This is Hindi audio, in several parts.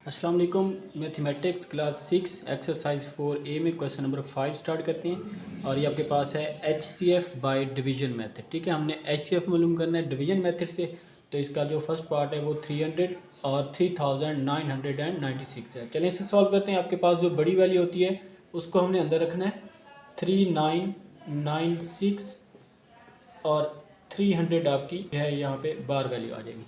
अस्सलाम वालेकुम। मैथमेटिक्स क्लास 6 एक्सरसाइज 4A में क्वेश्चन नंबर 5 स्टार्ट करते हैं और ये आपके पास है HCF बाय डिवीजन मेथड। ठीक है, हमने HCF मालूम करना है डिवीजन मेथड से। तो इसका जो फर्स्ट पार्ट है वो 300 और 3996 है। चलें इसे सॉल्व करते हैं। आपके पास जो बड़ी वैल्यू होती है उसको हमने अंदर रखना है 3996 और 300 आपकी है यहाँ पे बार वैल्यू आ जाएगी।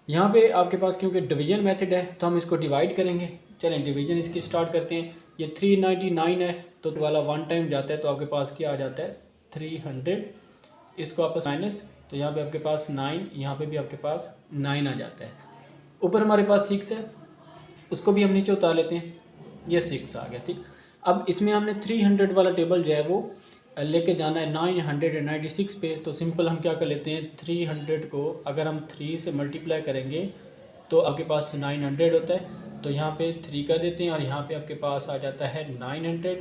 यहाँ पे आपके पास क्योंकि डिवीजन मेथड है तो हम इसको डिवाइड करेंगे। चलें डिवीजन इसकी स्टार्ट करते हैं। ये 399 है तो वाला वन टाइम जाता है तो आपके पास क्या आ जाता है 300। इसको आपस माइनस तो यहाँ पे आपके पास 9, यहाँ पे भी आपके पास 9 आ जाता है। ऊपर हमारे पास 6 है, उसको भी हम नीचे उतार लेते हैं। ये 6 आ गया। ठीक, अब इसमें हमने 300 वाला टेबल जो है वो लेके जाना है 996 पे। तो सिंपल हम क्या कर लेते हैं 300 को अगर हम 3 से मल्टीप्लाई करेंगे तो आपके पास 900 होता है। तो यहाँ पे 3 कर देते हैं और यहाँ पे आपके पास आ जाता है 900।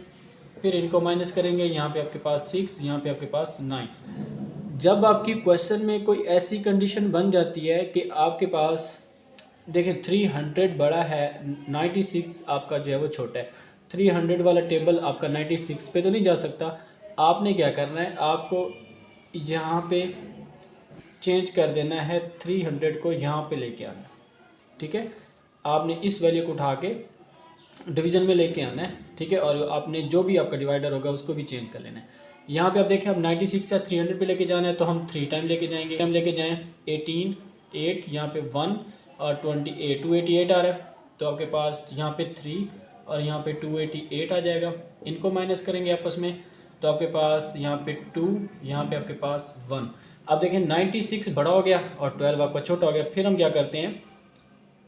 फिर इनको माइनस करेंगे, यहाँ पे आपके पास 6, यहाँ पे आपके पास 9। जब आपकी क्वेश्चन में कोई ऐसी कंडीशन बन जाती है कि आपके पास देखें 300 बड़ा है, 96 आपका जो है वो छोटा है। 300 वाला टेबल आपका 96 पे तो नहीं जा सकता। आपने क्या करना है, आपको यहाँ पे चेंज कर देना है 300 को यहाँ पे लेके आना। ठीक है, आपने इस वैल्यू को उठा के डिवीजन में लेके आना है। ठीक है, और आपने जो भी आपका डिवाइडर होगा उसको भी चेंज कर लेना है। यहाँ पे आप देखें अब 96 या 300 पे लेके जाना है तो हम 3 टाइम लेके जाएंगे। हम लेके जाएँ 18, 8, यहाँ पे 1 और 28, 288 आ रहा है। तो आपके पास यहाँ पे 3 और यहाँ पे 288 आ जाएगा। इनको माइनस करेंगे आपस में तो आपके पास यहाँ पे 2, यहाँ पे आपके पास 1। अब देखें 96 बड़ा हो गया और 12 आपका छोटा हो गया। फिर हम क्या करते हैं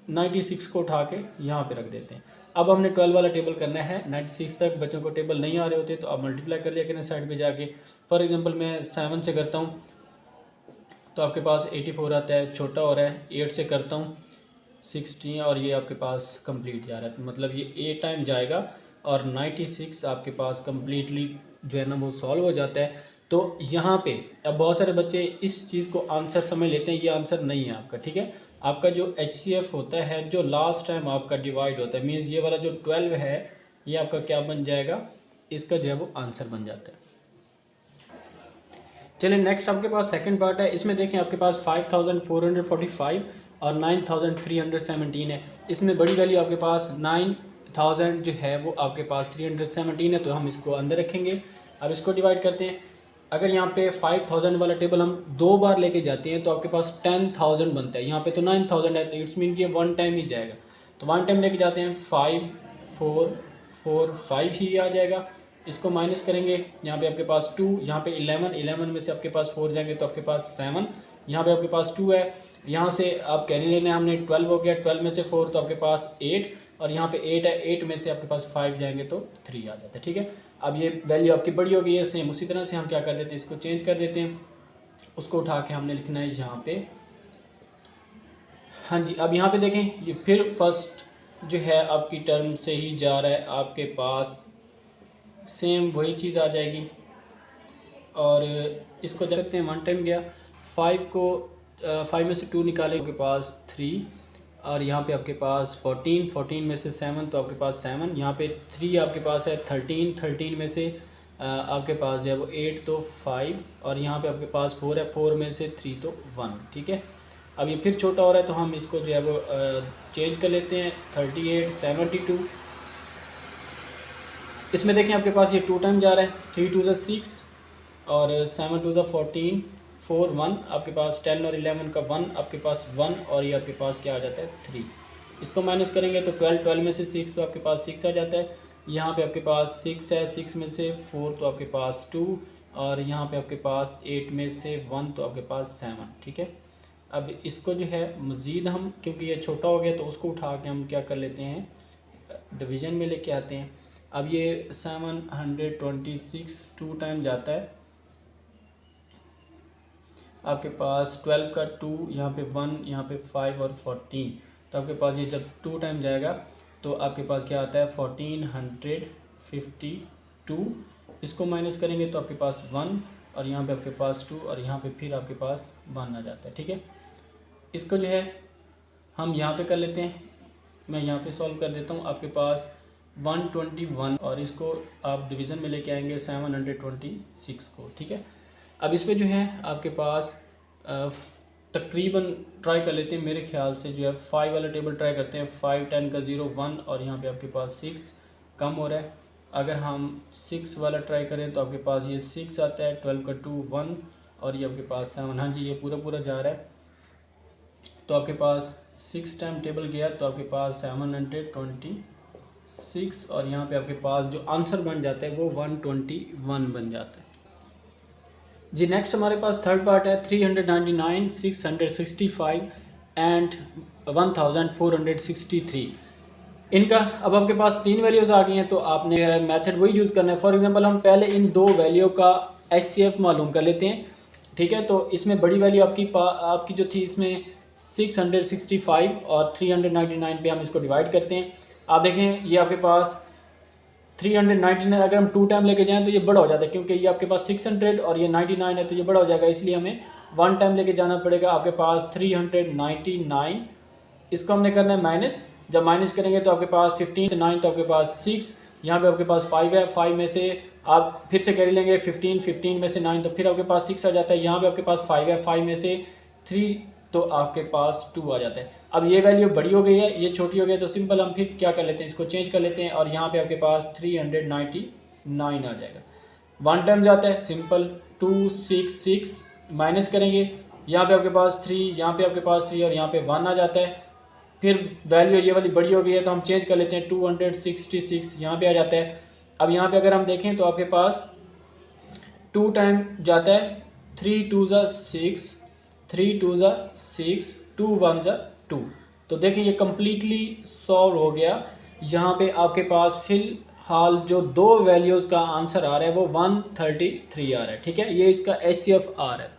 96 को उठा के यहाँ पे रख देते हैं। अब हमने 12 वाला टेबल करना है। 96 तक बच्चों को टेबल नहीं आ रहे होते तो आप मल्टीप्लाई कर लिया करें साइड पे जाके। फॉर एग्जांपल मैं 7 से करता हूँ तो आपके पास 84 आता है, छोटा हो रहा है। 8 से करता हूँ 16 और ये आपके पास कंप्लीट जा रहा है। तो मतलब ये 8 टाइम जाएगा और 96 आपके पास कम्प्लीटली जो है ना वो सॉल्व हो जाता है। तो यहाँ पे अब बहुत सारे बच्चे इस चीज़ को आंसर समझ लेते हैं, ये आंसर नहीं है आपका। ठीक है, आपका जो HCF होता है जो लास्ट टाइम आपका डिवाइड होता है, मीन्स ये वाला जो 12 है ये आपका क्या बन जाएगा, इसका जो है वो आंसर बन जाता है। चलिए नेक्स्ट आपके पास सेकंड पार्ट है। इसमें देखें आपके पास 5445 और 9317 है। इसमें बड़ी वैल्यू आपके पास 9000 जो है वो आपके पास 317 है तो हम इसको अंदर रखेंगे। अब इसको डिवाइड करते हैं। अगर यहाँ पे 5000 वाला टेबल हम 2 बार लेके जाते हैं तो आपके पास 10,000 बनता है। यहाँ पे तो 9000 है तो इट्स मीन कि वन टाइम ही जाएगा। तो वन टाइम लेके जाते हैं 5 4 4 5 ही आ जाएगा। इसको माइनस करेंगे, यहाँ पे आपके पास 2, यहाँ पे 11 में से आपके पास 4 जाएंगे तो आपके पास 7, यहाँ पे आपके पास 2 है। यहाँ से आप कैरी लेना है हमने 12 हो गया, 12 में से 4 तो आपके पास 8 और यहाँ पे 8 है, 8 में से आपके पास 5 जाएंगे तो 3 आ जाता है। ठीक है, अब ये वैल्यू आपकी बड़ी हो गई है। सेम उसी तरह से हम क्या कर देते हैं, इसको चेंज कर देते हैं। उसको उठा के हमने लिखना है यहाँ पे। हाँ जी, अब यहाँ पे देखें ये फिर फर्स्ट जो है आपकी टर्म से ही जा रहा है, आपके पास सेम वही चीज़ आ जाएगी। और इसको देखते हैं 1 टाइम गया 5 को 5 में से 2 निकाले आपके पास 3 और यहाँ पे आपके पास 14 में से 7 तो आपके पास 7, यहाँ पे 3 आपके पास है 13 में से आपके पास जो है वो 8 तो 5 और यहाँ पे आपके पास 4 है, 4 में से 3 तो 1। ठीक है, अब ये फिर छोटा हो रहा है तो हम इसको जो है वो चेंज कर लेते हैं 38 72। इसमें देखें आपके पास ये 2 टाइम जा रहा है, 3 2 ज़ा 6 और 7 2 ज़ा 14 4 1 आपके पास 10 और 11 का 1 आपके पास 1 और ये आपके पास क्या आ जाता है 3। इसको माइनस करेंगे तो 12 में से 6 तो आपके पास 6 आ जाता है। यहाँ पे आपके पास 6 है, 6 में से 4 तो आपके पास 2 और यहाँ पे आपके पास 8 में से 1 तो आपके पास 7। ठीक है, अब इसको जो है मज़ीद हम क्योंकि ये छोटा हो गया तो उसको उठा के हम क्या कर लेते हैं डिवीज़न में लेके आते हैं। अब ये 726 2 टाइम जाता है आपके पास 12 का 2, यहाँ पे 1, यहाँ पे 5 और 14 तो आपके पास ये जब 2 टाइम जाएगा तो आपके पास क्या आता है 1452। इसको माइनस करेंगे तो आपके पास 1 और यहाँ पे आपके पास 2 और यहाँ पे फिर आपके पास 1 आ जाता है। ठीक है, इसको जो है हम यहाँ पे कर लेते हैं मैं यहाँ पे सॉल्व कर देता हूँ। आपके पास 121 और इसको आप डिवीज़न में लेके आएंगे 726 को, ठीक है। अब इस पे जो है आपके पास तकरीबन ट्राई कर लेते हैं, मेरे ख्याल से जो है 5 वाला टेबल ट्राई करते हैं। 5 10 का 0 1 और यहाँ पे आपके पास 6 कम हो रहा है। अगर हम 6 वाला ट्राई करें तो आपके पास ये 6 आता है, 12 का 2 1 और ये आपके पास 7। हाँ जी, ये पूरा पूरा जा रहा है। तो आपके पास 6 टाइम टेबल गया तो आपके पास 726 और यहाँ पे आपके पास जो आंसर बन जाता है वो 121 बन जाता है जी। नेक्स्ट हमारे पास थर्ड पार्ट है 399 665 एंड 1463। इनका अब आपके पास 3 वैल्यूज़ आ गई हैं तो आपने मेथड वही यूज़ करना है। फॉर एग्जांपल हम पहले इन 2 वैल्यू का HCF मालूम कर लेते हैं, ठीक है। तो इसमें बड़ी वैल्यू आपकी जो थी इसमें 665 और 399 पे हम इसको डिवाइड करते हैं। आप देखें ये आपके पास 399 अगर हम 2 टाइम लेके जाएं तो ये बड़ा हो जाता है, क्योंकि ये आपके पास 600 और ये 99 है तो ये बड़ा हो जाएगा, इसलिए हमें 1 टाइम लेके जाना पड़ेगा। आपके पास 399, इसको हमने करना है माइनस। जब माइनस करेंगे तो आपके पास 15 से 9 तो आपके पास 6, यहाँ पे आपके पास 5 है। 5 में से आप फिर से कैरी लेंगे 15 में से 9 तो फिर आपके पास 6 आ जाता है। यहाँ पे आपके पास 5 है, 5 में से 3 तो आपके पास 2 आ जाता है। अब ये वैल्यू बड़ी हो गई है, ये छोटी हो गई है, तो सिंपल हम फिर क्या कर लेते हैं, इसको चेंज कर लेते हैं और यहाँ पे आपके पास 399 आ जाएगा। 1 टाइम जाता है, सिंपल 266 माइनस करेंगे, यहाँ पे आपके पास 3, यहाँ पे आपके पास 3 और यहाँ पे 1 आ जाता है। फिर वैल्यू ये वाली बड़ी हो गई है तो हम चेंज कर लेते हैं, 266 यहाँ पे आ जाता है। अब यहाँ पे अगर हम देखें तो आपके पास 2 टाइम जाता है, 3 2 ज़ा 6, 3 2 ज़ा 6, 2 1 ज़ा 2। तो देखिए ये कम्प्लीटली सॉल्व हो गया। यहाँ पे आपके पास फिलहाल जो 2 वैल्यूज़ का आंसर आ रहा है वो 133 आ रहा है, ठीक है। ये इसका HCF आ रहा है।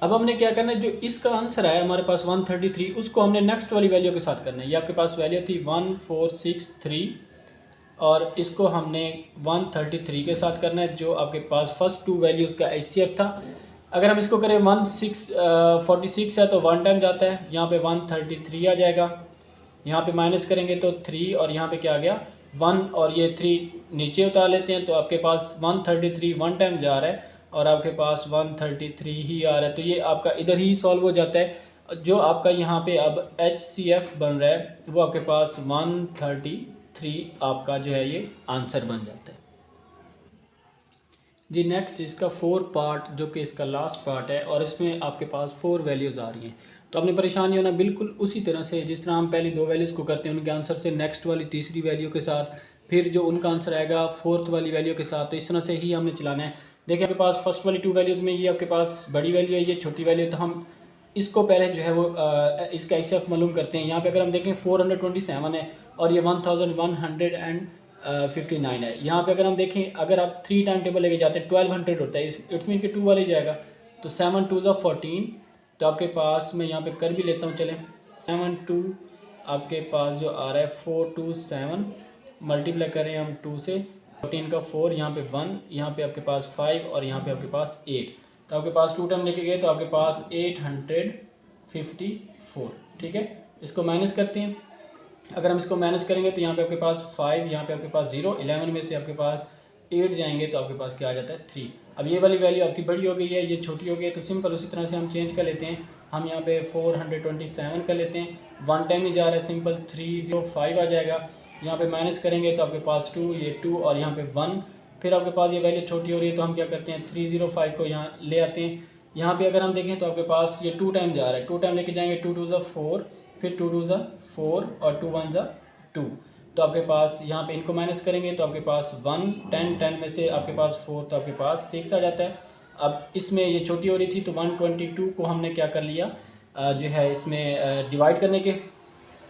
अब हमने क्या करना है, जो इसका आंसर आया हमारे पास 133, उसको हमने नेक्स्ट वाली वैल्यू के साथ करना है। ये आपके पास वैल्यू थी 1463 और इसको हमने 133 के साथ करना है, जो आपके पास फर्स्ट 2 वैल्यूज़ का HCF था। अगर हम इसको करें 46 है तो 1 टाइम जाता है, यहाँ पे 133 आ जाएगा। यहाँ पे माइनस करेंगे तो 3 और यहाँ पे क्या आ गया 1 और ये 3 नीचे उतार लेते हैं तो आपके पास 133 1 टाइम जा रहा है और आपके पास 133 ही आ रहा है। तो ये आपका इधर ही सॉल्व हो जाता है। जो आपका यहाँ पे अब HCF बन रहा है वो आपके पास 133 आपका जो है ये आंसर बन जाता है जी। नेक्स्ट इसका 4 पार्ट जो कि इसका लास्ट पार्ट है और इसमें आपके पास 4 वैल्यूज़ आ रही हैं। तो आपने परेशान नहीं होना, बिल्कुल उसी तरह से जिस तरह हम पहली 2 वैल्यूज़ को करते हैं उनके आंसर से नेक्स्ट वाली तीसरी वैल्यू के साथ, फिर जो उनका आंसर आएगा 4th वाली वैल्यू के साथ, तो इस तरह से ही हमने चलाना है। देखिए आपके पास फर्स्ट वाली 2 वैल्यूज़ में ये आपके पास बड़ी वैल्यू है, ये छोटी वैल्यू, तो हम इसको पहले जो है वो इसका HCF मालूम करते हैं। यहाँ पे अगर हम देखें 427 है और ये 1159 है। यहाँ पे अगर हम देखें, अगर आप 3 टाइम टेबल लेके जाते हैं 1200 होता है, इट्स मीन कि 2 वाले जाएगा तो 7 2 ज़ा 14। तो आपके पास मैं यहाँ पे कर भी लेता हूँ, चलें 7 2 आपके पास जो आ रहा है 427 मल्टीप्लाई करें हम 2 से, 14 का 4, यहाँ पे 1, यहाँ पे आपके पास 5 और यहाँ पे आपके पास 8। तो आपके पास 2 टाइम लेके गए तो आपके पास 854, ठीक है। इसको माइनस करते हैं, अगर हम इसको माइनस करेंगे तो यहाँ पे आपके पास 5, यहाँ पे आपके पास 0, 11 में से आपके पास 8 जाएंगे तो आपके पास क्या आ जाता है 3। अब ये वाली वैल्यू आपकी बड़ी हो गई है, ये छोटी हो गई है, तो सिंपल उसी तरह से हम चेंज कर लेते हैं। हम यहाँ पे 427 कर लेते हैं, 1 टाइम ही जा रहा है, सिंपल 305 आ जाएगा। यहाँ पे माइनस करेंगे तो आपके पास 2, ये 2 और यहाँ पे 1, फिर आपके पास ये वैल्यू छोटी हो रही है तो हम क्या करते हैं 305 को यहाँ ले आते हैं। यहाँ पे अगर हम देखें तो आपके पास ये 2 टाइम जा रहा है, 2 टाइम लेके जाएंगे, 2 2 ज़ा 4, फिर 2 2 ज़ा 4 और 2 1 ज़ा 2। तो आपके पास यहाँ पे इनको माइनस करेंगे तो आपके पास 1, 10 10 में से आपके पास 4 तो आपके पास 6 आ जाता है। अब इसमें ये छोटी हो रही थी तो 122 को हमने क्या कर लिया, जो है इसमें डिवाइड करने के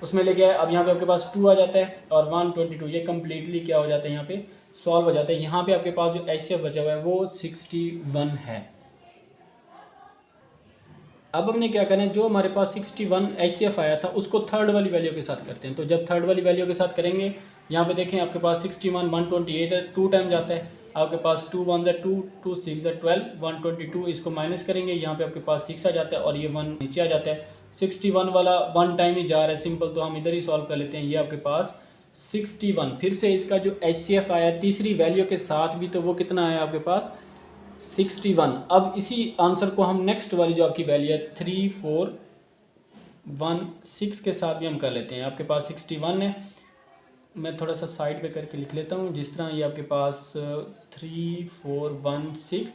उसमें ले गया। अब यहाँ पे आपके पास 2 आ जाता है और 122 ये कम्प्लीटली क्या हो जाता है, यहाँ पे सॉल्व हो जाता है। यहाँ पे आपके पास जो HCF बचा हुआ है वो 61 है। अब हमने क्या करना है, जो हमारे पास 61 HCF आया था उसको थर्ड वाली वैल्यू के साथ करते हैं। तो जब थर्ड वाली वैल्यू के साथ करेंगे, यहाँ पे देखें आपके पास 61 128 है, 2 टाइम जाता है, आपके पास 2 1 2, 2 6 12, 122 इसको माइनस करेंगे, यहाँ पे आपके पास 6 आ जाता है और ये 1 नीचे आ जाता है। 61 वाला वन टाइम ही जा रहा है सिंपल, तो हम इधर ही सॉल्व कर लेते हैं। ये आपके पास 61, फिर से इसका जो HCF आया तीसरी वैल्यू के साथ भी, तो वो कितना आया आपके पास 61। अब इसी आंसर को हम नेक्स्ट वाली जो आपकी वैल्यू है 3416 के साथ भी हम कर लेते हैं। आपके पास 61 है, मैं थोड़ा सा साइड पे करके लिख लेता हूँ। जिस तरह ये आपके पास 3416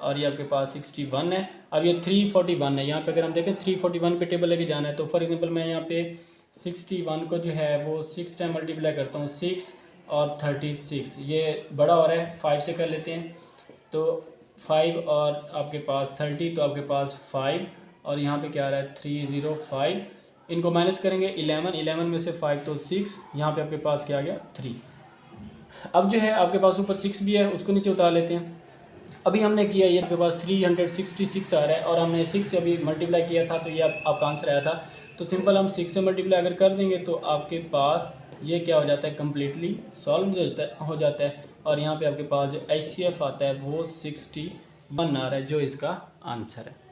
और ये आपके पास 61 है। अब ये 341 है, यहाँ पे अगर हम देखें 341 पे टेबल लेके जाना है, तो फॉर एग्जांपल मैं यहाँ पे 61 को जो है वो 6 टाइम मल्टीप्लाई करता हूँ, 6 और 36, ये बड़ा हो रहा है 5 से कर लेते हैं, तो 5 और आपके पास 30, तो आपके पास 5 और यहाँ पे क्या आ रहा है 305। इनको माइनस करेंगे 11 में से 5 तो 6, यहाँ पे आपके पास क्या आ गया 3। अब जो है आपके पास ऊपर 6 भी है, उसको नीचे उतार लेते हैं। अभी हमने किया ये आपके पास 366 आ रहा है और हमने 6 से अभी मल्टीप्लाई किया था, तो ये आपका आंसर आया था। तो सिंपल हम 6 से मल्टीप्लाई अगर कर देंगे तो आपके पास ये क्या हो जाता है, कम्प्लीटली सॉल्व हो जाता है। और यहाँ पे आपके पास जो HCF आता है वो 61 आ रहा है, जो इसका आंसर है।